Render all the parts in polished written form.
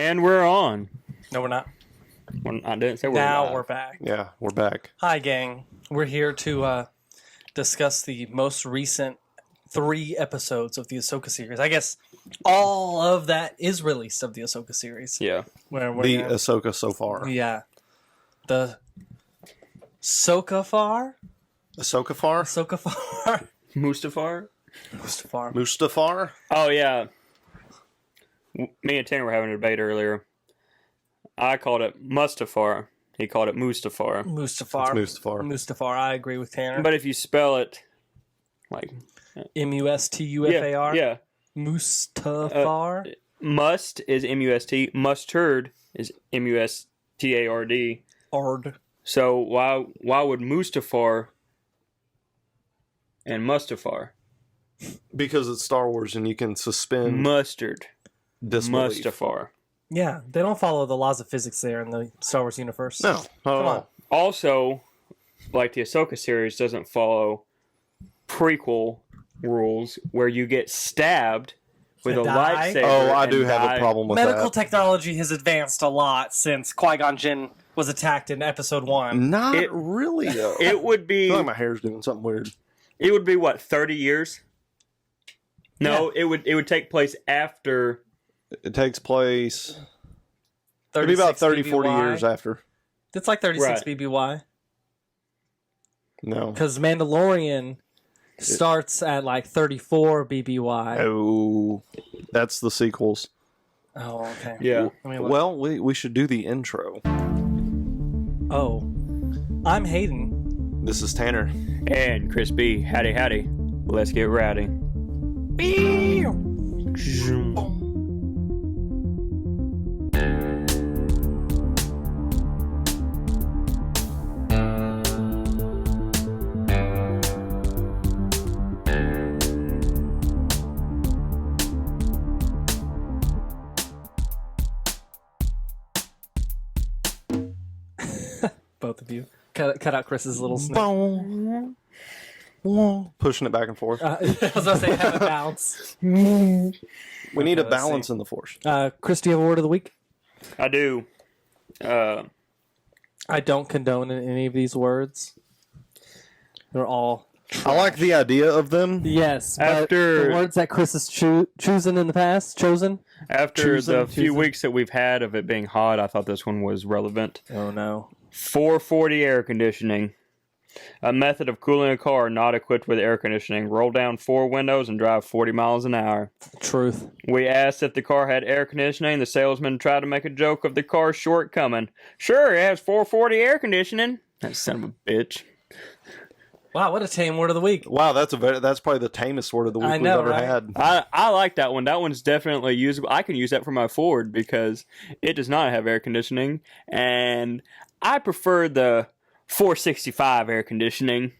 And we're on. No, we're not. I didn't say we're Now live. we're back. Yeah, we're back. Hi, gang. We're here to discuss the most recent 3 episodes of the Ahsoka series. I guess all of that is released of the Ahsoka series. Yeah. Where we're The gonna, Ahsoka So Far. yeah. The Ahsoka Far? Ahsoka Far? Ahsoka Far? Mustafar? Mustafar. Mustafar? Oh, yeah. Me and Tanner were having a debate earlier. I called it Mustafar. He called it Mustafar. Mustafar. Mustafar. Mustafar. I agree with Tanner. But if you spell it like... Mustufar? Yeah. Mustafar? Must is M-U-S-T. Mustard is M-U-S-T-A-R-D. Ard. So why would Mustafar and Mustafar? Because it's Star Wars and you can suspend Mustard. disbelief. Mustafar. Yeah, they don't follow the laws of physics there in the Star Wars universe. No, not at Come on. all. Also, like the Ahsoka series doesn't follow prequel rules where you get stabbed with And a die? lightsaber. Oh, I and do have die. a problem with Medical that. technology has advanced a lot since Qui-Gon Jinn was attacked in Episode 1. Not It- really, though. It would I be. feel like my hair's doing something weird. It would be what, 30 years? No, it would take place after. It takes place... It'd be about 30, 40 years after. It's like 36 Right. BBY. No. Because Mandalorian starts at like 34 BBY. Oh, that's the sequels. Oh, okay. Yeah. Let me look. Well, we should do the intro. Oh. I'm Hayden. This is Tanner. And Chris B. Howdy, howdy. Let's get rowdy. Both of you. Cut out Chris's little snip. Boom. Pushing it back and forth. I was going to say have a bounce. We need Okay, a let's balance see. in the force. Chris, do you have a word of the week? I do. I don't condone any of these words. They're all I like the idea of them. yes. But After- the words that Chris has chosen in the past, After Choosing, the few choosing. weeks that we've had of it being hot, I thought this one was relevant. Oh no. 440 air conditioning. A method of cooling a car not equipped with air conditioning. Roll down 4 windows and drive 40 miles an hour. Truth. We asked if the car had air conditioning. The salesman tried to make a joke of the car's shortcoming. Sure, it has 440 air conditioning. That son of a bitch. Wow, what a tame word of the week. Wow, that's probably the tamest word of the week I we've know, ever right? had. I like that one. That one's definitely usable. I can use that for my Ford because it does not have air conditioning. And I prefer the 465 air conditioning.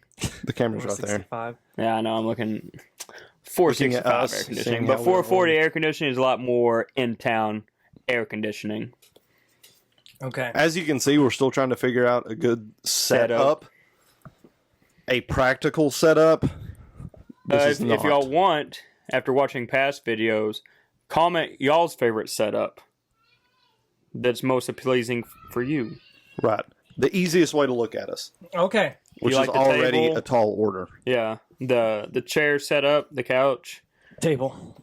The camera's right there. 465. Yeah, I know. I'm looking Looking at 465 us, air seeing conditioning. how But we're 440 rolling. air conditioning is a lot more in-town air conditioning. Okay. As you can see, we're still trying to figure out a good setup. A practical setup. This is If not. y'all want, after watching past videos, comment y'all's favorite setup that's most pleasing for you. Right. The easiest way to look at us, Okay. which like is the already table? a tall order. Yeah, the chair setup, the couch. Table.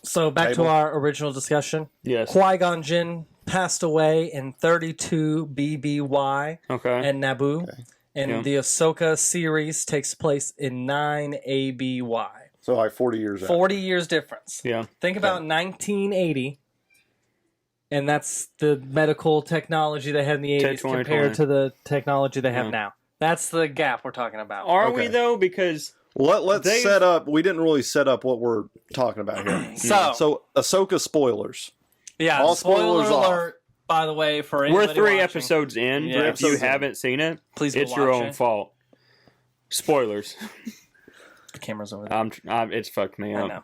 So back Table. to our original discussion. Yes. Qui-Gon Jinn passed away in 32 BBY Okay. and Naboo. And Yeah. the Ahsoka series takes place in 9 ABY. So like 40 years out. 40 years difference. Yeah. Think about 1980, and that's the medical technology they had in the 80s 2020. compared to the technology they have Yeah. now. That's the gap we're talking about. Are we Okay. though? Because Let's They've- set up. We didn't really set up what we're talking about here. So, Ahsoka spoilers. yeah, all spoiler spoilers off. alert, by the way, for we're anybody 3 watching. episodes in. Yeah. If you Episodes in. haven't seen it, Please go it's your watch own it. fault. Spoilers. The camera's over there. It's fucked me I up. know.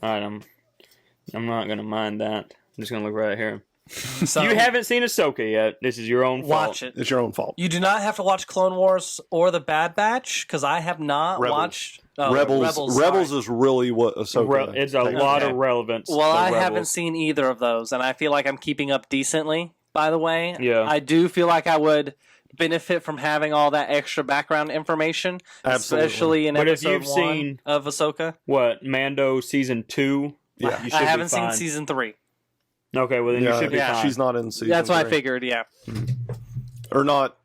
All right, I'm not gonna mind that. I'm just gonna look right here. So You haven't seen Ahsoka yet. This is your own fault. watch it. It's your own fault. You do not have to watch Clone Wars or The Bad Batch because I have not Rebels. watched Rebels sorry. is really what Ahsoka. It's a takes. lot Okay. of relevance. Well, to I Rebels. haven't seen either of those, and I feel like I'm keeping up decently. By the way, Yeah. I do feel like I would benefit from having all that extra background information, Absolutely. especially in But if episode you've 1 seen- of Ahsoka. What, Mando season 2? Yeah. You should I haven't be seen fine. season 3. Okay, well then you should be Yeah. fine. She's not in season. That's what I 3. figured. Yeah, Or not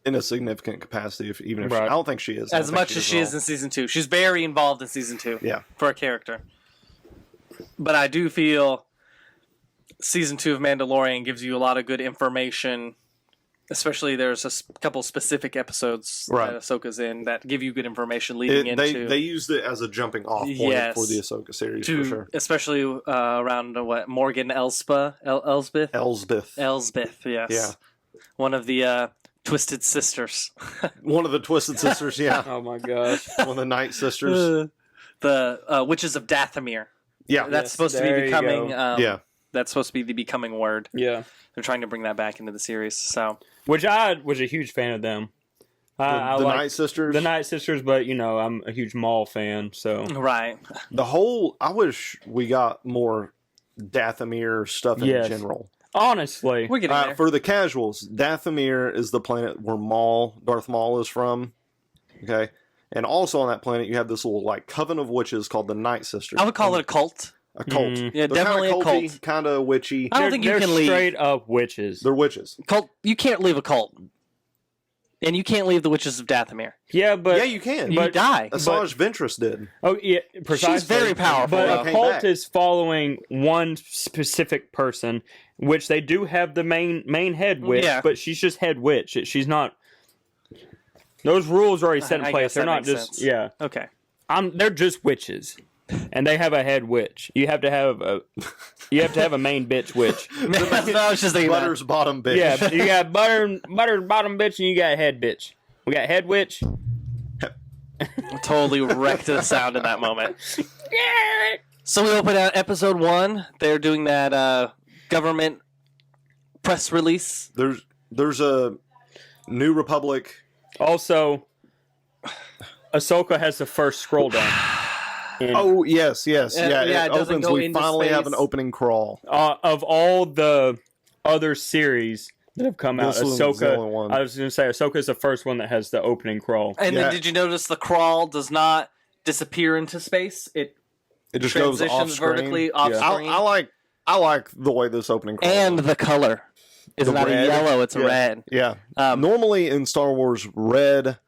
in a significant capacity. Even if Right. I don't think she is. I as don't think much as she is at in season 2. She's very involved in season 2. Yeah. For a character. But I do feel season 2 of Mandalorian gives you a lot of good information. Especially there's a couple specific episodes Right. that Ahsoka's in that give you good information all. leading They into used it as a jumping off point Yes. for the Ahsoka series to for sure. especially around what Morgan Elsbeth, Elsbeth. yes, Yeah. one of the Twisted Sisters, One of the Twisted Sisters. Yeah. Oh my gosh. One of the Night Sisters. the Witches of Dathomir. Yeah. That's Yes, supposed to there be you becoming. go. Yeah. That's supposed to be the becoming word. Yeah. They're trying to bring that back into the series. So Which I was a huge fan of them. I The like Night Sisters. the Night Sisters, but I'm a huge Maul fan, so right, I wish we got more Dathomir stuff in Yes. general. honestly, we're getting there. For the casuals, Dathomir is the planet where Darth Maul is from. Okay. And also on that planet, you have this little like coven of witches called the Night Sisters. I would call it a cult. a cult. Mm. Yeah, They're definitely a cult. Kind of witchy. I don't think you they're can leave. straight up witches. They're witches. Cult. You can't leave a cult, and you can't leave the Witches of Dathomir. Yeah, but Yeah, you can. You die. Asajj Ventress did. oh yeah, precisely. She's very powerful. But though. a Came cult back. is following one specific person, which they do have the main head witch, Yeah. but she's just head witch. She's not. Those rules are already set in I place. guess They're that not makes just sense. yeah. Okay. They're just witches, and they have a head witch. You have to have a main bitch witch. That's what I was just thinking about. Butter's bottom bitch. Yeah, you got butter bottom bitch, and you got head bitch. We got head witch. Totally wrecked the sound in that moment. So we open at episode 1. They're doing that government press release. There's a New Republic. Also, Ahsoka has the first scroll down. Oh yes. Yeah, yeah, it it doesn't opens. go We into finally have space. an opening crawl. Of all the other series that have come out, This one's the Ahsoka. only one. I was going to say Ahsoka is the first one that has the opening crawl. And Yeah. then did you notice the crawl does not disappear into space? It It just goes off transitions screen. vertically off Yeah. screen. I like the way this opening crawl. And the color. It's The not red. a yellow, it's a Yeah. red. Yeah. Um, Normally in Star Wars, red,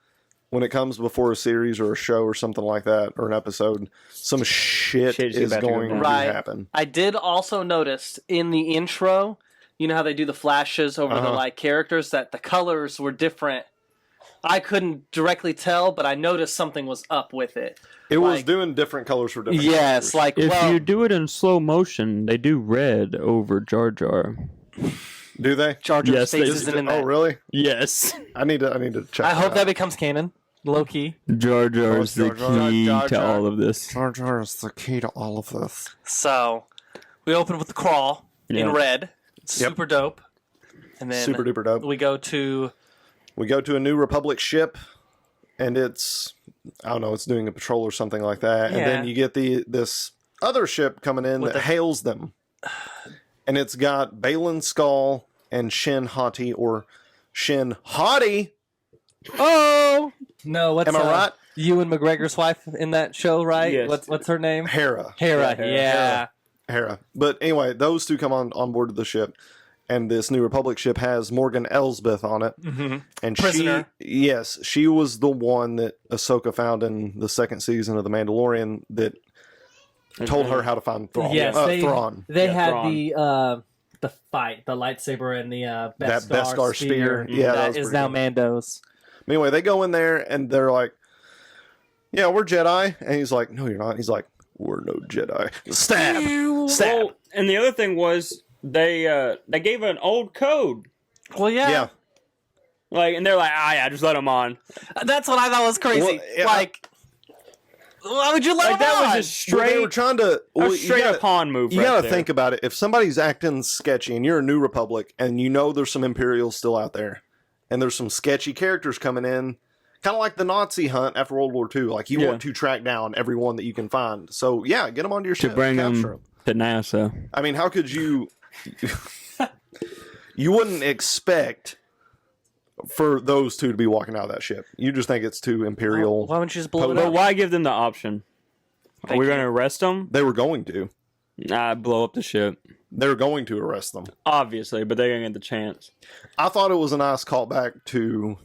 when it comes before a series or a show or something like that, or an episode, some shit Shit's is about to go going to down. Right. happen. I did also notice in the intro, you know how they do the flashes over the Uh-huh. like characters, that the colors were different. I couldn't directly tell, but I noticed something was up with it. It was Like- doing different colors for different Yes, characters. like well, do it in slow motion, they do red over Jar Jar. Do they? Jar Jar's Yes, they face do. isn't in that. Oh, really? Yes. I need to check. I hope that out. becomes canon, low key. Jar Jar is the Jar Jar. key Jar to Jar. all of this. Jar Jar is the key to all of this. So we open with the crawl in Yeah. red. It's Yep. super dope. And then Super duper dope. we go to We go to a New Republic ship, and it's it's doing a patrol or something like that. And then Yeah. you get this other ship coming in With that the- hails them, and it's got Balin Skull and Shin Hati or Shin Hati. oh no, what's Am I right? Ewan McGregor's wife in that show, right? Yes. What's her name? Hera. Hera. Hera. Yeah. Hera. But anyway, those two come on board of the ship, and this New Republic ship has Morgan Elsbeth on it. Mhm. And Prisoner. she was the one that Ahsoka found in the second season of The Mandalorian that told her how to find Thrawn. Yes, Thrawn. They Yeah, had Thrawn. the fight, the lightsaber and the That Beskar spear. Yeah, Yeah, that that was is pretty now good. Mando's. Anyway, they go in there and they're like, "Yeah, we're Jedi," and he's like, "No, you're not." He's like, "We're no Jedi." Stab. Stab. Well, and the other thing was they gave an old code. Well, yeah. Yeah. And they're like, yeah, just let them on. That's what I thought was crazy. Well, yeah. Like, Why would you let Like him that on? was just Well, they were straight, trying to. a Well, straight up pawn move. You right got to there. think about it. If somebody's acting sketchy and you're a New Republic and you know there's some Imperials still out there and there's some sketchy characters coming in, kind of like the Nazi hunt after World War II, like you want to track down everyone that you can find. So, yeah, get them onto your ship. to bring capture them to NASA. I mean, how could you. You wouldn't expect for those two to be walking out of that ship. You just think it's two Imperial. Why wouldn't you just blow it But up? why give them the option? Are we going to arrest them? They were going to. Nah, blow up the ship. They were going to arrest them. Obviously, but they're going to get the chance. I thought it was a nice callback to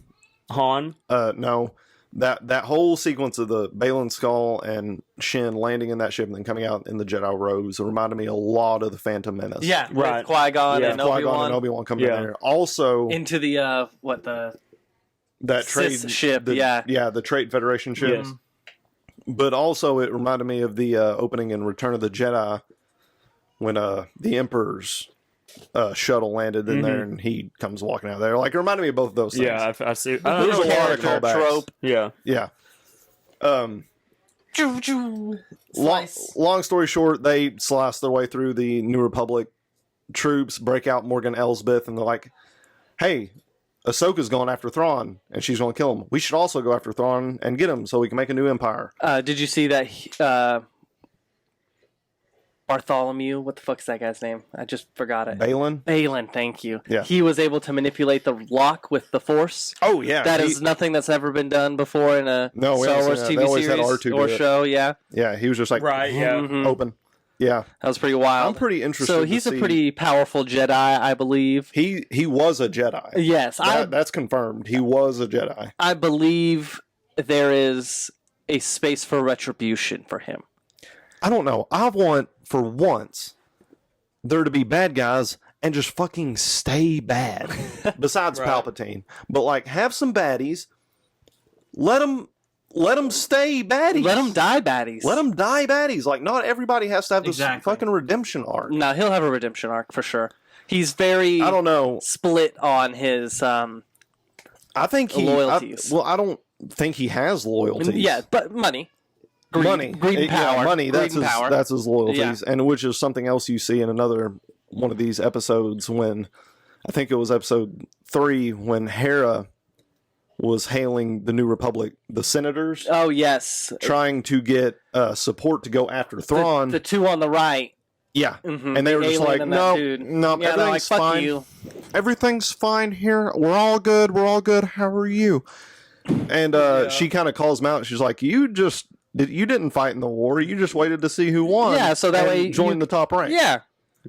Han? no. That whole sequence of the Balin skull and Shin landing in that ship and then coming out in the Jedi Rose reminded me a lot of the Phantom Menace. Yeah, Right. with Qui-Gon Yeah. and Qui-Gon and Obi-Wan Obi-Wan coming in there. Also, into the that trade Sith ship, the, yeah. the Trade Federation ship. Yes. But also, it reminded me of the opening in Return of the Jedi when the Emperor's shuttle landed in there and he comes walking out there. Like, it reminded me of both of those things. Yeah, I see. There's a lot of character callbacks. trope. Yeah. Yeah. Long, Long story short, they slice their way through the New Republic troops, break out Morgan Elsbeth, and they're like, hey, Ahsoka's going after Thrawn, and she's going to kill him. We should also go after Thrawn and get him so we can make a new empire. Did you see that Bartholomew? What the fuck is that guy's name? I just forgot it. Balin? Balin, thank you. Yeah. He was able to manipulate the lock with the Force. Oh, yeah. That is nothing that's ever been done before in a No, we Star haven't Wars seen that. They TV always had series R2 do or it. show. Yeah, Yeah, he was just like, Right, yeah. Mhm. open. Yeah. That was pretty wild. I'm pretty interested So to he's a see- pretty powerful Jedi, I believe. He was a Jedi. Yes, That's confirmed. He was a Jedi. I believe there is a space for retribution for him. I don't know. I want, for once, there to be bad guys and just fucking stay bad. Besides Right. Palpatine. But, like, have some baddies. Let them stay baddies. Let him die, baddies. Let them die baddies. Like, not everybody has to have this Exactly. fucking redemption arc. No, he'll have a redemption arc for sure. He's very I don't know. split on his I think he... Loyalties. I don't think he has loyalties. yeah, but money. Greed, Money. greed and Yeah, power. money. Greed That's and his, power. that's his loyalties. Yeah. And which is something else you see in another one of these episodes when, I think it was episode 3, when Hera was hailing the New Republic, the senators, Oh yes, trying to get support to go after Thrawn. the two on the right. yeah. Mhm, And they the were just alien like, and that no, dude. no, Yeah, they're like, everything's fuck fine. you. Everything's fine here. We're all good. We're all good. How are you? And she kind of calls him out. She's like, you didn't fight in the war. You just waited to see who won. Yeah, so that and way join you- the top rank. Yeah,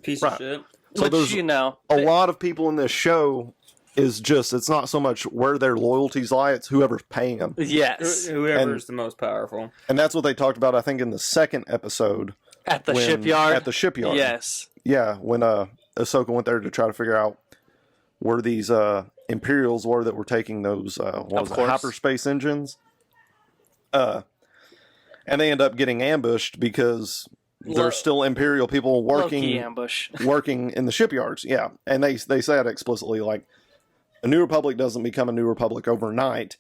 Piece Right. of shit. So which there's you know, a lot of people in this show is just, it's not so much where their loyalties lie, it's whoever's paying them. yes, Whoever's the most powerful. And that's what they talked about, I think, in the second episode. at the when- shipyard. At the shipyard. Yes, Yeah, when Ahsoka went there to try to figure out where these Imperials were that were taking those course. hyperspace engines. And they end up getting ambushed because there's still Imperial people low-key working ambush. working in the shipyards. Yeah, and they say it explicitly, like, a New Republic doesn't become a New Republic overnight,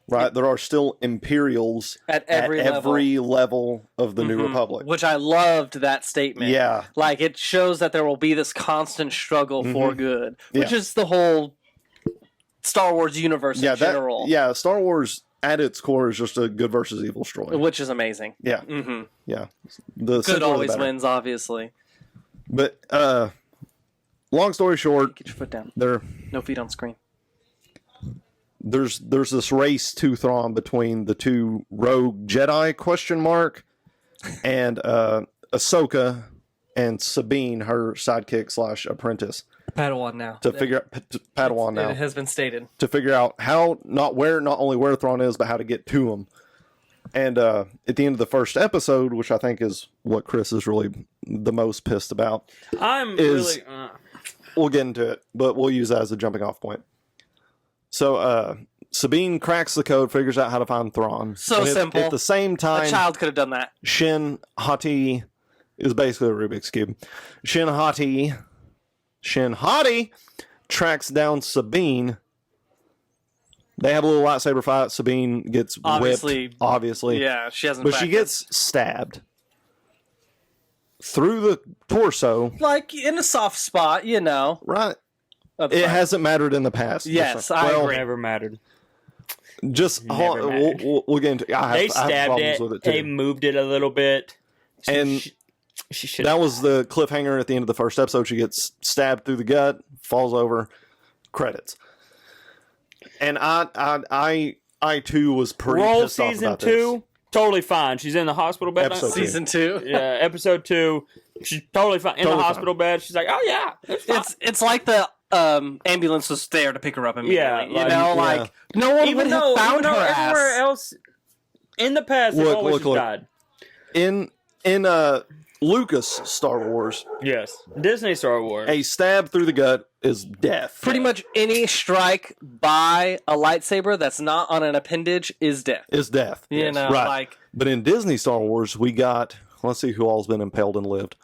right? There are still Imperials At every level of the New Republic. Which I loved that statement. Yeah. Like it shows that there will be this constant struggle for good, which Yeah. is the whole Star Wars universe in general. Yeah, Star Wars at its core is just a good versus evil story. Which is amazing. Yeah, hmm yeah. The Good simpler the always better. wins, obviously. But long story short, Get your foot down. there No feet on screen. there's this race to Thrawn between the two rogue Jedi and Ahsoka and Sabine, her sidekick / apprentice, Padawan now. to figure out Padawan now. It has been stated. To figure out how, not only where Thrawn is, but how to get to him. And at the end of the first episode, which I think is what Chris is really the most pissed about, I'm Is- really. we'll get into it, but we'll use that as a jumping off point. So Sabine cracks the code, figures out how to find Thrawn. So And simple. At the same A time, child could have done that. Shin Hati is basically a Rubik's Cube. Shin Hati tracks down Sabine They have a little lightsaber fight. Sabine gets Obviously. whipped, obviously. Yeah, she hasn't. But she practiced. gets stabbed through the torso. like in a soft spot, you know. Right. of the It fight. hasn't mattered in the past. Yes, Just I agree. Never mattered. Just Never mattered. we'll get into. I They have stabbed problems it. with it They too. moved it a little bit. And She should. that was the cliffhanger at the end of the first episode. She gets stabbed through the gut, falls over, credits. And I too was pretty Roll pissed off season about 2. this. Totally fine. She's in the hospital bed. Episode two. Season 2. Yeah, episode 2. She's totally fine in Totally the hospital bed. She's like, "Oh yeah, it's fine." It's like the ambulance was there to pick her up immediately. Yeah, you like- know, yeah. like no one would have found her everywhere ass. else in the past, they've always just died. In Lucas Star Wars, Yes, Disney Star Wars. a stab through the gut is death. Pretty much any strike by a lightsaber that's not on an appendage is death. Is death. You know, Right. like But in Disney Star Wars, we got, let's see who all's been impaled and lived.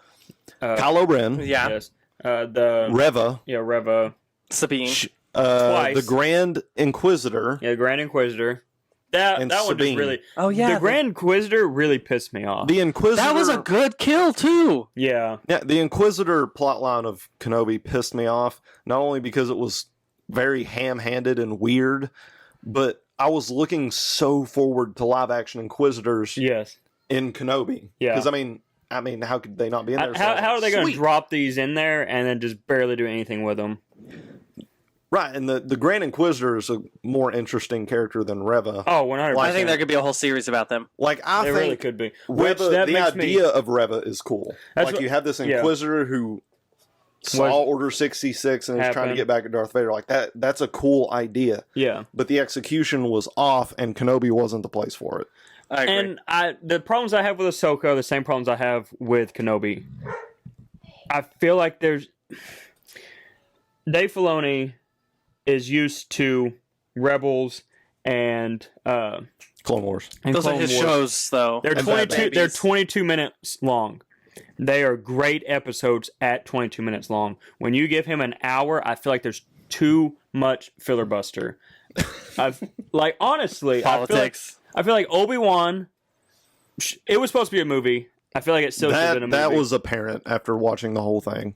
Kylo Ren, yeah, Yes, the Reva, Reva. Sabine. Twice. the Grand Inquisitor, Yeah, Grand Inquisitor. That And one just Sabine. really. Oh, yeah, the Grand Inquisitor really pissed me off. the Inquisitor. That was a good kill too. Yeah, Yeah, the Inquisitor plotline of Kenobi pissed me off, not only because it was very ham-handed and weird, but I was looking so forward to live-action Inquisitors yes. in Kenobi. Yeah. Because, I mean, how could they not be in there? How are they going to Sweet. drop these in there and then just barely do anything with them? Right, and the Grand Inquisitor is a more interesting character than Reva. Oh, 100%. I think there could be a whole series about them. Like, I They think really could be. Which Reva, that the makes me. idea of Reva is cool. That's Like, what- you have this yeah. Inquisitor who saw Was- Order 66 and is trying to happened. get back at Darth Vader. Like, that's a cool idea. Yeah. But the execution was off, and Kenobi wasn't the place for it. I agree. And the problems I have with Ahsoka are the same problems I have with Kenobi. I feel like Dave Filoni is used to Rebels and Clone Wars. Those are Clone his Wars. shows, though. They're And 22. Bad They're Babies. 22 minutes long. They are great episodes at 22 minutes long. When you give him an hour, I feel like there's too much filler buster. Honestly, Politics. I feel like Obi-Wan. It was supposed to be a movie. I feel like it still should have been a movie. That was apparent after watching the whole thing.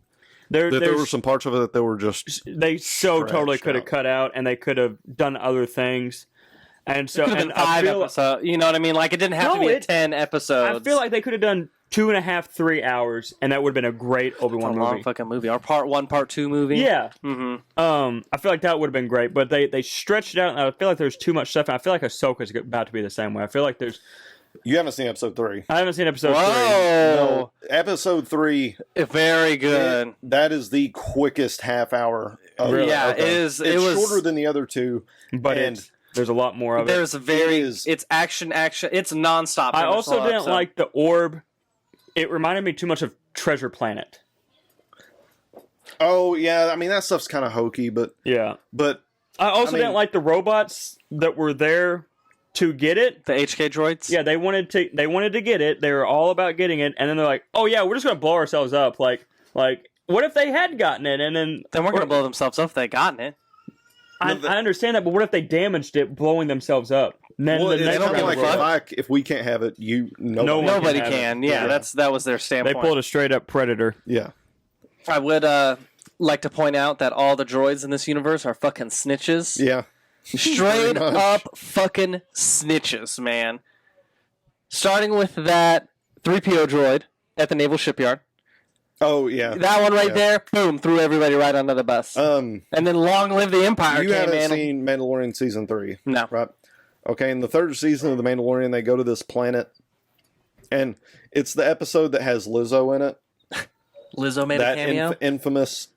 There were There's- some parts of it that were just they so totally stretched could have out. cut out, and they could have done other things. And so, Could have and been I 5 feel, episodes. You know what I mean? Like, it didn't have to No, be it- 10 episodes. I feel like they could have done 2.5, 3 hours, and that would have been a great it's a Obi-Wan long movie. fucking movie. Or part 1, part 2 movie. Yeah. Mm-hmm. I feel like that would have been great, but they stretched it out, and I feel like there's too much stuff. And I feel like Ahsoka's about to be the same way. I feel like there's. You haven't seen episode 3. I haven't seen episode 3. Whoa. No, episode 3. Very good. That is the quickest half hour. Really? Yeah, Okay. it is. It's It was shorter than the other two, But and there's a lot more of it. There's very. It is- It's action. It's nonstop. I pretty much also the whole didn't episode. like the orb. It reminded me too much of Treasure Planet. oh yeah, I mean that stuff's kind of hokey, but Yeah. but I also mean- didn't like the robots that were there to get it. the HK droids. Yeah, they wanted to get it. They were all about getting it, and then they're like, "Oh yeah, we're just gonna blow ourselves up." Like what if they had gotten it, and then They weren't going to blow themselves up if they'd gotten it. I understand that, but what if they damaged it, blowing themselves up? Then well, the it's next don't kind round of give of a like robots- if we can't have it, No one Nobody have can. it. Yeah, that was their they standpoint. pulled a straight up Predator. yeah. I would like to point out that all the droids in this universe are fucking snitches. Yeah. Straight Pretty much. up fucking snitches, man. Starting with that 3PO droid at the naval shipyard. Oh yeah. That one right Yeah. there, boom, threw everybody right under the bus. And then Long Live the Empire you came haven't in. seen Mandalorian season 3, No. right? Okay, in the third season of the Mandalorian, they go to this planet, and it's the episode that has Lizzo in it. Lizzo made a That cameo. infamous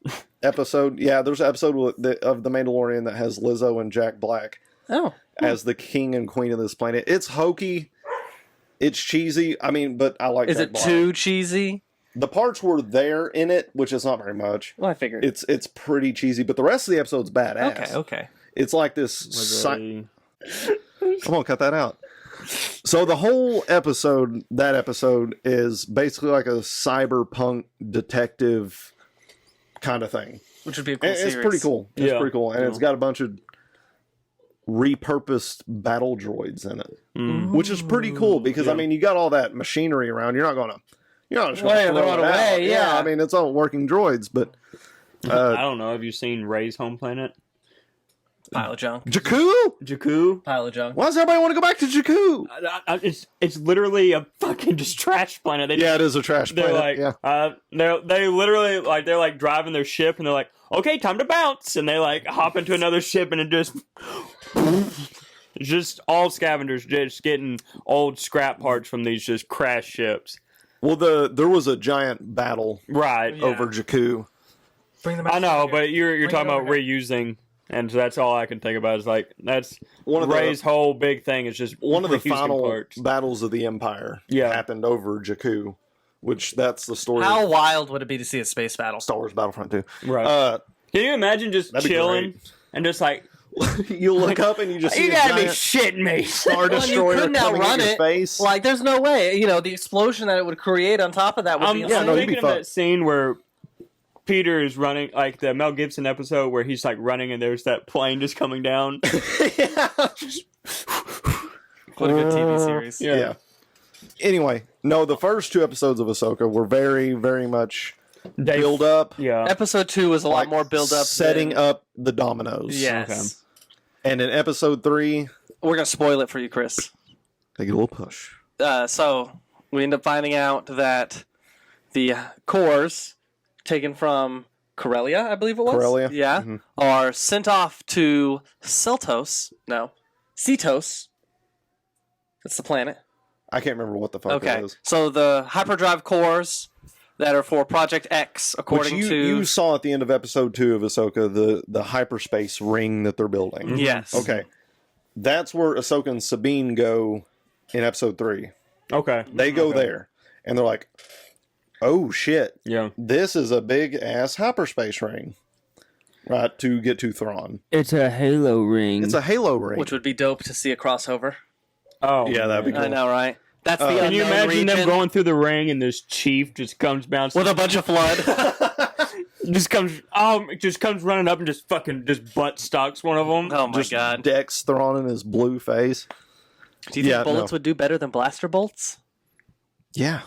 episode. Yeah, there's an episode of the Mandalorian that has Lizzo and Jack Black Oh. as the king and queen of this planet. It's hokey. It's cheesy. I mean, but I like Is Jack it Black. too cheesy? The parts were there in it, which is not very much. Well, I figured. It's pretty cheesy, but the rest of the episode's badass. Okay. It's like this. Was they- Come on, cut that out. So the whole episode, that episode, is basically like a cyberpunk detective kind of thing. Which would be a cool And series. it's pretty cool. It's Yeah. pretty cool, and it's got a bunch of repurposed battle droids in it, which is pretty cool because I mean, you got all that machinery around. You're not just going to throw it away. Yeah, I mean, it's all working droids, but I don't know. Have you seen Rey's home planet? Pile of junk. Jakku. Pile of junk. Why does everybody want to go back to Jakku? It's literally a fucking just trash planet. Yeah, it is a trash They're planet. like, they literally like they're like driving their ship and they're like, okay, time to bounce, and they like hop into another ship and it just. It's just all scavengers just getting old scrap parts from these just crashed ships. Well, there was a giant battle Right. over Jakku. Bring them I know, here. but you're Bring talking it about over reusing, and that's all I can think about is like that's One of Rey's whole big thing is just One of the reusing final parts. battles of the Empire Yeah. happened over Jakku, which that's the story How of wild would it be to see a space battle? Star Wars Battlefront 2. Right. Can you imagine just that'd be chilling great. and just like You look up and you just see you a gotta be giant shitting me? Star Well, you Destroyer couldn't coming outrun at your it. face. Like, there's no way. You know, the explosion that it would create on top of that would be I'm insane. no, you'd be thinking of fucked. that scene where Peter is running, like the Mel Gibson episode where he's like running and there's that plane just coming down. What a good TV series. Yeah. Anyway, no, the first 2 episodes of Ahsoka were very, very much build up. Yeah. Episode 2 was a lot more build up. Setting up the dominoes. Yes. And in episode 3, We're going to spoil it for you, Chris. they get a little push. So, we end up finding out that the cores taken from Corellia, I believe it was. Corellia? Yeah. Mhm. Are sent off to Cetos. That's the planet. I can't remember what the fuck Okay. it is. So the hyperdrive cores that are for Project X, Which according you, to... you saw at the end of episode 2 of Ahsoka, the hyperspace ring that they're building. Yes. Okay. That's where Ahsoka and Sabine go in episode 3. Okay. They go there. And they're like, oh shit. Yeah. This is a big ass hyperspace ring. Right, to get to Thrawn. It's a Halo ring. It's a Halo ring. Which would be dope to see a crossover. Oh. Yeah, that'd be cool. I know, right? That's the Can you unknown imagine them region going through the ring and this chief just comes bouncing with a bunch of flood? just comes running up and just fucking just butt stocks one of them. Oh my Just god. Dex Thrawn in his blue face. Do you think Yeah, bullets no. would do better than blaster bolts? Yeah.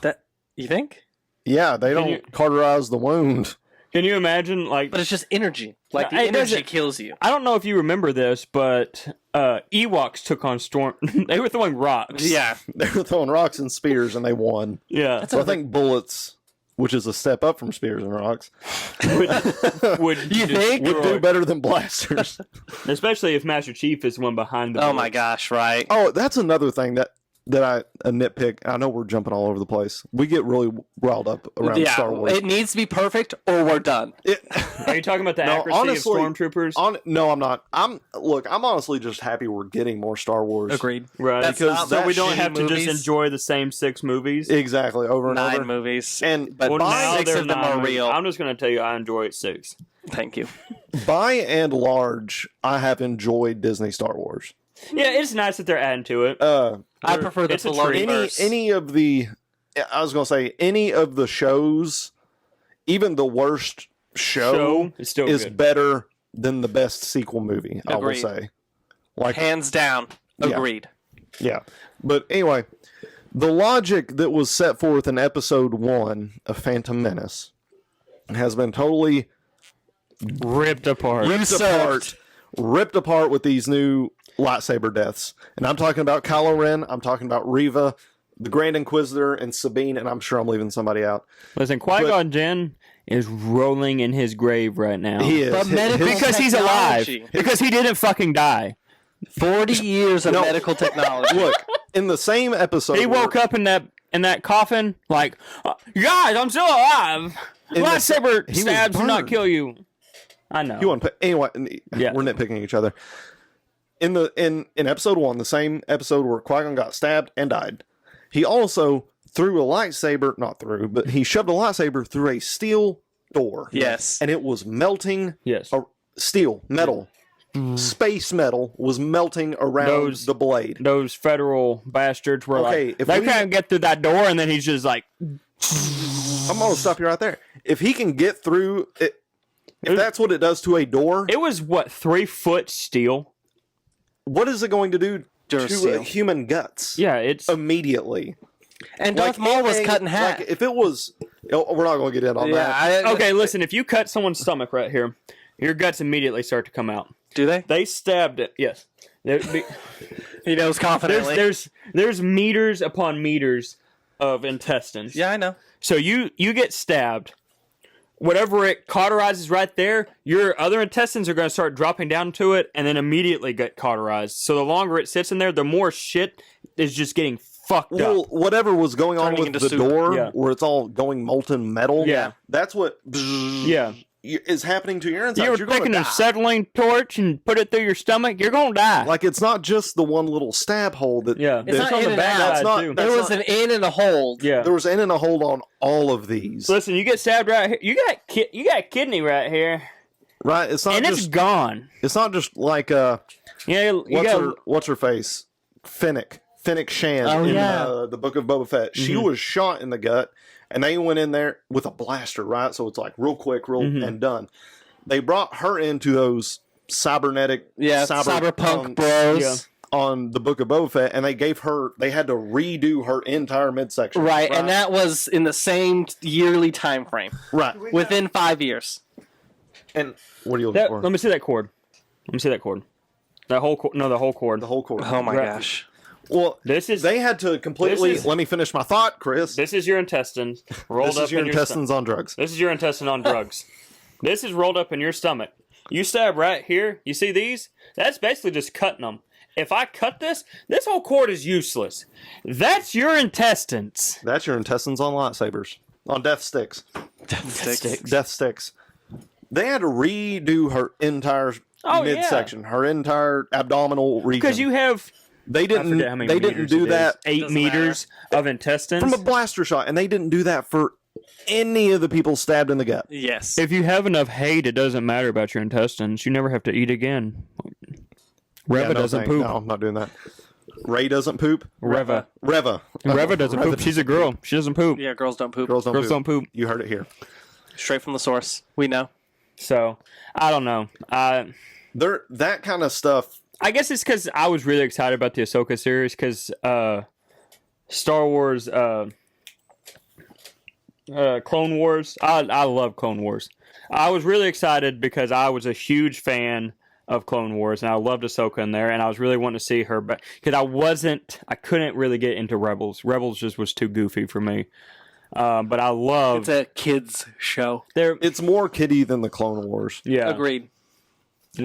You think? Yeah, they don't you- cauterize the wound. Can you imagine like But it's just energy. Like No, the it energy doesn't- kills you. I don't know if you remember this, but Ewoks took on Storm. They were throwing rocks. Yeah. They were throwing rocks and spears and they won. Yeah. So I think bullets, which is a step up from spears and rocks, Would You think? would do better than blasters. especially if Master Chief is the one behind the Oh my bullets. gosh, right. Oh, that's another thing that I a nitpick. I know we're jumping all over the place. We get really riled up around Yeah, Star Wars. it needs to be perfect or we're done. Are you talking about the No, accuracy honestly, of stormtroopers? No, I'm not. I'm honestly just happy we're getting more Star Wars. Agreed. Right. That's because not So that we don't shitty have to movies. just enjoy the same 6 movies. Exactly, over and 9 over. movies. And But Well, now 6 they're of them not are movies. real. I'm just going to tell you, I enjoy it 6. Thank you. by and large, I have enjoyed Disney Star Wars. Yeah, it's nice that they're adding to it. I prefer the It's a Filoni treat. verse. Any of the, I was gonna say any of the shows, even the worst show Is still is good. better than the best sequel movie. I will Agreed. say, like Hands down. Yeah. Agreed. yeah. But anyway, the logic that was set forth in episode 1 of Phantom Menace has been totally ripped apart. ripped apart with these new lightsaber deaths. And I'm talking about Kylo Ren, I'm talking about Reva, the Grand Inquisitor, and Sabine, and I'm sure I'm leaving somebody out. Listen, Qui-Gon Jinn is rolling in his grave right now. He is. But medical Because he's alive. technology. Because he didn't fucking die. 40 years of No. medical technology. Look, in the same episode, He woke up in that coffin like, guys, I'm still alive. Lightsaber he was stabs do not burned. kill you. I know. He wasn't. Anyway, Yeah. we're nitpicking each other. In episode 1, the same episode where Qui-Gon got stabbed and died, he also threw a lightsaber, not through, but he shoved a lightsaber through a steel door. Yes. And it was melting. Yes. Steel, metal, space metal was melting around the blade. Those federal bastards were Okay, like, if they we- can't get through that door, and then he's just like, I'm going to stop you right there. If he can get through it, if that's what it does to a door, it was what, 3 foot steel? what is it going to do to Duracell. human guts? Yeah, it's Immediately. And Darth Maul was cut in half. Like if it was, we're not going to get in on that. okay. Listen, if you cut someone's stomach right here, your guts immediately start to come out. Do they? They stabbed it. Yes. He knows confidently. There's meters upon meters of intestines. Yeah, I know. So you get stabbed. Whatever it cauterizes right there, your other intestines are going to start dropping down to it and then immediately get cauterized. So the longer it sits in there, the more shit is just getting fucked up. Whatever was going on Turning with into the soup. door, Yeah. where it's all going molten metal, that's what is happening to your insides. You're You're going to taking a die. acetylene torch and put it through your stomach, you're going to die. Like it's not just the one little stab hole that. Yeah. It's It's not on in the and back out. side, That's too. not- There was an in and a hold. Yeah. There was in and a hold on all of these. Listen, you get stabbed right here. You got kidney right here, Right? It's not and just. it's gone. It's not just like Yeah, you got what's her face? Fennec Shan Oh, in yeah. the Book of Boba Fett. She was shot in the gut, and they went in there with a blaster, right? So it's like real quick, and done. They brought her into those cybernetic, cyberpunk bros. Yeah. on the Book of Boba Fett, and they had to redo her entire midsection. Right, and that was in the same yearly time frame, Right. within 5 years. And what are you looking for? Let me see that cord. That cord. That whole cord. No, the whole cord. The whole cord. Oh my Right. gosh. Well, This is they had to completely. this is- Let me finish my thought, Chris. This is your intestines rolled This up is your in your intestines on drugs. This is your intestine on drugs. This is rolled up in your stomach. You stab right here. You see these? That's basically just cutting them. If I cut this whole cord is useless. That's your intestines. That's your intestines on lightsabers. On death sticks. Death sticks. They had to redo her entire midsection, her entire abdominal region. Because you have they didn't forget how many they didn't meters do it that is. 8 Doesn't meters of intestines. from a blaster shot, and they didn't do that for any of the people stabbed in the gut. Yes. If you have enough hate, it doesn't matter about your intestines. You never have to eat again. Reva Yeah, no, doesn't poop. No, I'm not doing that. Ray doesn't poop. Reva Reva doesn't poop. She's a girl. She doesn't poop. Yeah, girls don't poop. Girls Girls don't poop. You heard it here. Straight from the source. We know. So I don't know. They're that kind of stuff. I guess it's because I was really excited about the Ahsoka series because Star Wars, Clone Wars. I love Clone Wars. I was really excited because I was a huge fan of Clone Wars and I loved Ahsoka in there, and I was really wanting to see her, but because I couldn't really get into Rebels. Rebels just was too goofy for me. But I love. It's a kids show. It's more kiddie than the Clone Wars. Yeah. Agreed.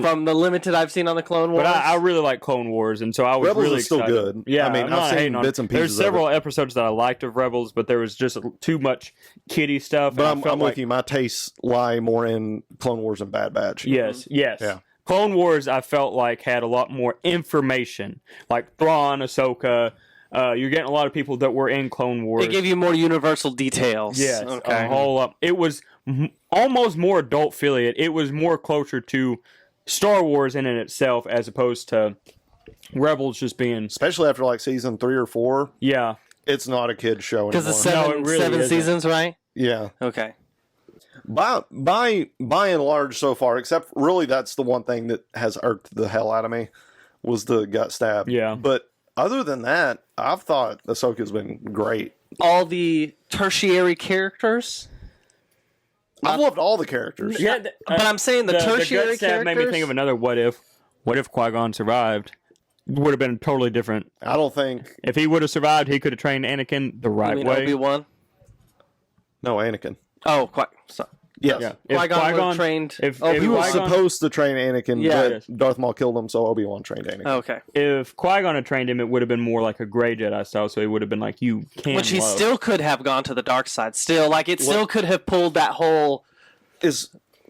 From the limited I've seen on the Clone Wars. But I really like Clone Wars, and so I was Rebels really is still excited. good. Yeah, I mean, I'm I've not seen hating on bits it. and pieces There's of several episodes that I liked of Rebels, but there was just too much kiddie stuff. But and I felt I'm with you. My tastes lie more in Clone Wars and Bad Batch. Yes. Yeah. Clone Wars, I felt like had a lot more information, like Thrawn, Ahsoka. You're getting a lot of people that were in Clone Wars. They gave you more universal details. Yes, Okay. a whole lot. It was almost more adult affiliate. It was more closer to Star Wars in and itself, as opposed to Rebels just being. Especially after like season 3 or 4, Yeah, it's not a kid's show anymore. Because it's seven, No, it really seven isn't. seasons, right? Yeah. Okay. By and large so far, except really that's the one thing that has irked the hell out of me was the gut stab. Yeah. But other than that, I've thought Ahsoka's been great. All the tertiary characters. I've loved all the characters. yeah. But I'm saying the tertiary gut stab characters. made me think of another what if. What if Qui-Gon survived? Would have been totally different. I don't think If he would have survived, he could have trained Anakin the I right mean, way. Obi-Wan. no Anakin. Oh, sorry. Yes. Yeah. If Qui-Gon would've Qui-Gon trained if Obi-Wan. He was Qui-Gon- supposed to train Anakin, Yeah. but Darth Maul killed him, so Obi-Wan trained Anakin. Okay. if Qui-Gon had trained him, it would have been more like a Grey Jedi style. So he would have been like, "You can't." Which he love. still could have gone to the dark side. Still, like it still could have pulled that whole.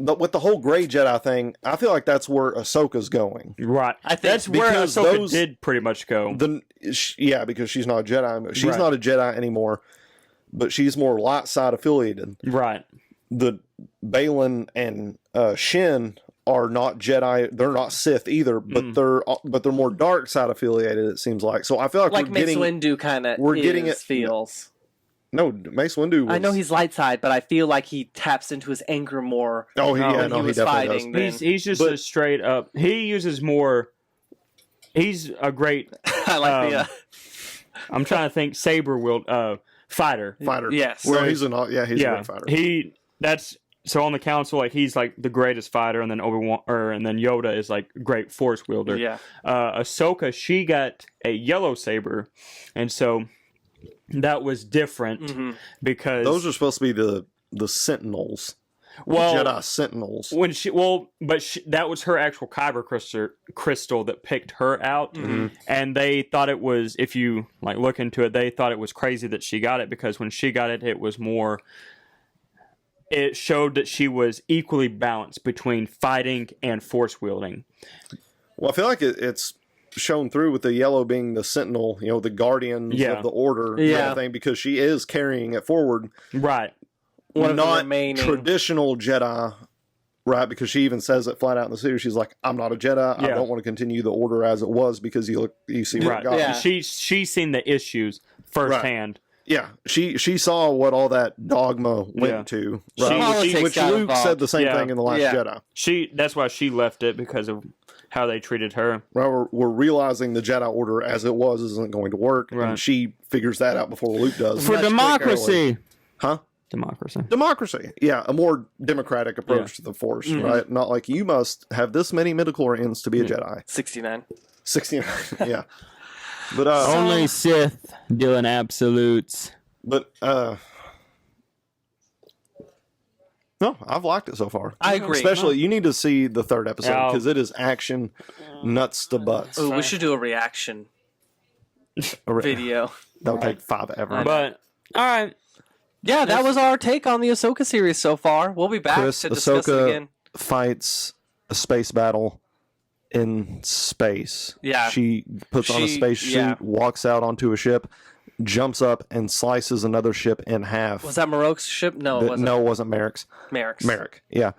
With the whole Grey Jedi thing, I feel like that's where Ahsoka's going. right. I think That's where because Ahsoka those- did pretty much go. Yeah, because she's not a Jedi. She's Right. not a Jedi anymore, but she's more light side affiliated. Right. The Balin and Shin are not Jedi. They're not Sith either, but they're more dark side affiliated. It seems like. So I feel like, Like we're Mace getting Windu kind of. we're getting it- feels. no Mace Windu. Was, I know he's light side, but I feel like he taps into his anger more. Oh, when he he was definitely fighting. does. Then. He's just But- a straight up. He uses more he's a great. I like the. I'm trying to think. Saber wield fighter. Fighter. Yes. Well, he's a great fighter. So on the council, like he's like the greatest fighter, and then Obi-Wan, and then Yoda is like great force wielder. Yeah. Ahsoka, she got a yellow saber, and so that was different because Those are supposed to be the Sentinels. well, Jedi Sentinels. when that was her actual kyber crystal that picked her out, and they thought it was, if you like look into it, they thought it was crazy that she got it because when she got it, it was more. It showed that she was equally balanced between fighting and force wielding. Well, I feel like it's shown through with the yellow being the Sentinel, the guardians of the Order, kind of thing, because she is carrying it forward. Right. One of the Not remaining traditional Jedi, right? Because she even says it flat out in the series. She's like, "I'm not a Jedi. I Yeah. don't want to continue the Order as it was because you see what Right. God." Yeah. She's seen the issues firsthand. Yeah, she saw what all that dogma went to, right? Politics Which got Luke involved. said the same Yeah. thing in The Last Jedi. That's why she left it, because of how they treated her. Right, we're realizing the Jedi Order as it was isn't going to work, Right. and she figures that out before Luke does. For Much democracy. quicker. Huh? Democracy. Yeah, a more democratic approach to the Force, right? Not like you must have this many midichlorians to be a Jedi. 69. 69, yeah. But Only Sith dealing absolutes. But no, I've liked it so far. I agree. Especially, you need to see the third episode Yeah. because it is action, nuts to butts. Ooh, we should do a reaction video. That would take 5 ever. But, all right. Yeah, that was our take on the Ahsoka series so far. We'll be back Chris, to discuss it Ahsoka again. fights a space battle in space. Yeah. She puts on a space suit, walks out onto a ship, jumps up, and slices another ship in half. Was that Marok's ship? No, it wasn't. No, it wasn't Merrick's. Merrick's. Merrick, yeah.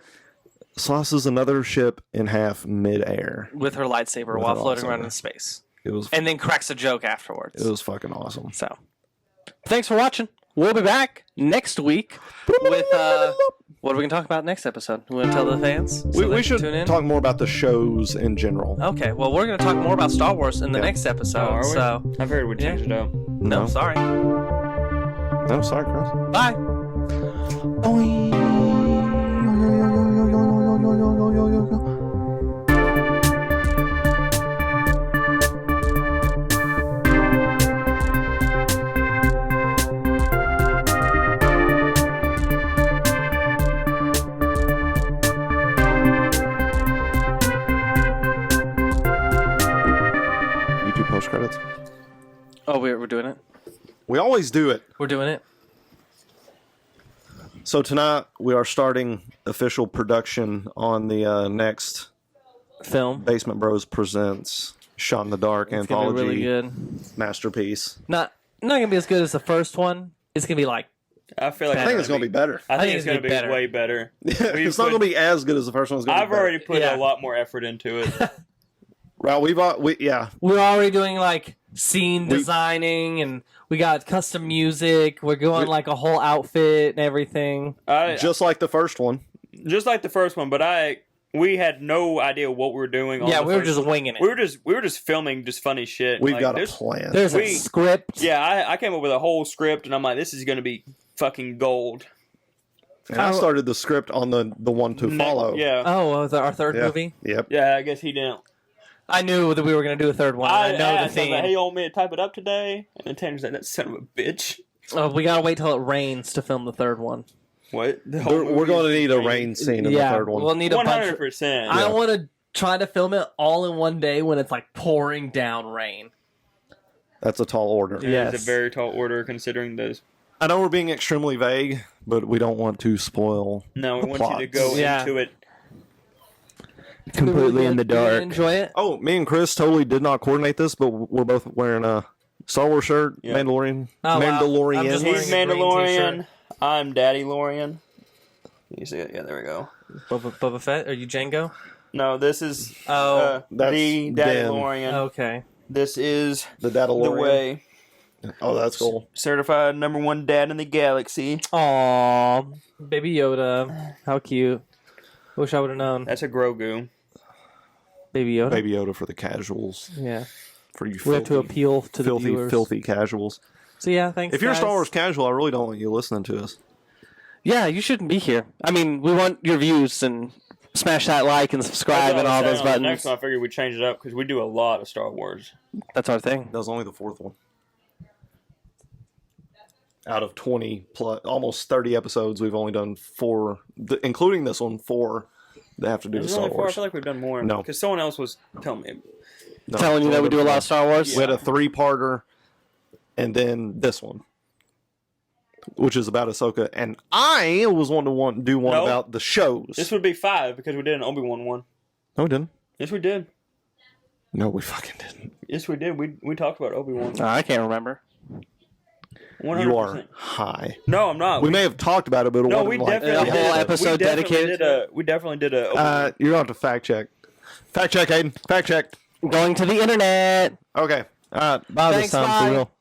Slices another ship in half midair. With her lightsaber With while her floating lightsaber. around in space. It was And then cracks a joke afterwards. it was fucking awesome. So, thanks for watching. We'll be back next week with what are we gonna talk about next episode? We want to tell the fans. So We they should can tune in. talk more about the shows in general. Okay, well we're gonna talk more about Star Wars in the next episode. Are we? So, I've heard we changed it up. no, sorry. No, sorry, Chris. Bye. YouTube post credits. Oh, we're doing it. We always do it. We're doing it. So tonight we are starting official production on the next Film. Basement Bros Presents Shot in the Dark It's gonna anthology be really good. masterpiece. Not gonna be as good as the first one. It's gonna be like I feel like I think it's going to be better. I think it's going to be better. way better. It's not going to be as good as the first one. It's gonna I've be better. already put Yeah. a lot more effort into it. Right, yeah. we're already doing like scene designing and we got custom music. We're going like a whole outfit and everything. Just like the first one. Just like the first one, but we had no idea what we were doing. Yeah, on the we were first just one. winging it. We were just filming just funny shit. We've Like, got a there's- plan. There's a We- script. Yeah, I came up with a whole script, and I'm like, this is going to be fucking gold. And I started the script on the one to follow. Yeah. Oh, our third Yeah. movie. Yep. Yeah, I guess he didn't. I knew that we were gonna do a third one. I know the asked, I was theme. like, hey, you want me to type it up today? And then Tanner's like, that son of a bitch. Oh, we gotta wait till it rains to film the third one. What? The whole We're going to movie need is a rain scene in Yeah, the third one. we'll need a bunch. 100%. I want to try to film it all in one day when it's like pouring down rain. That's a tall order. It Yes. is a very tall order considering those. I know we're being extremely vague, but we don't want to spoil. No, we the want you to go Yeah. into it. Completely in the dark. Enjoy it. Oh, me and Chris totally did not coordinate this, but we're both wearing a Star Wars shirt, Yeah. Mandalorian. Oh, wow. Mandalorian. I'm just He's wearing a green Mandalorian. t-shirt. I'm Daddy Lorian. You see it? Yeah, there we go. Boba Fett? Are you Django? No, this is Oh, that's the Daddy Dan. Lorian. okay. This is The the Dadalorian. way. Oh, that's cool. Certified #1 dad in the galaxy. Aw, baby Yoda. How cute. Wish I would have known. That's a Grogu. Baby Yoda. Baby Yoda for the casuals. Yeah. For you We have to filthy, appeal to the filthy, viewers. filthy casuals. So yeah, thanks. If you're a guys. Star Wars casual, I really don't want you listening to us. Yeah, you shouldn't be here. I mean, we want your views and smash that like and subscribe and all those buttons. Next one, I figured we'd change it up because we do a lot of Star Wars. That's our thing. That was only the fourth one. Out of 20 plus, almost 30 episodes, we've only done 4, including this one, 4 that have to do with There's Star only 4. I Wars. feel like we've done more. No. Because someone else was telling me. No, Telling you that we do a lot of Star Wars. We had a 3-parter, and then this one, which is about Ahsoka. And I was wanting to do one No. about the shows. This would be 5 because we did an Obi-Wan one. No, we didn't. Yes, we did. No, we fucking didn't. Yes, we did. We talked about Obi-Wan. I can't remember. 100%. You are high. No, I'm not. We may have talked about it, but it No, wasn't we like definitely A whole did. episode we definitely dedicated did we definitely did a. Obi-Wan. You're going to have to fact check. Fact check, Aiden. Fact check. Going to the internet. Okay. Bye Thanks, this time bye. for real.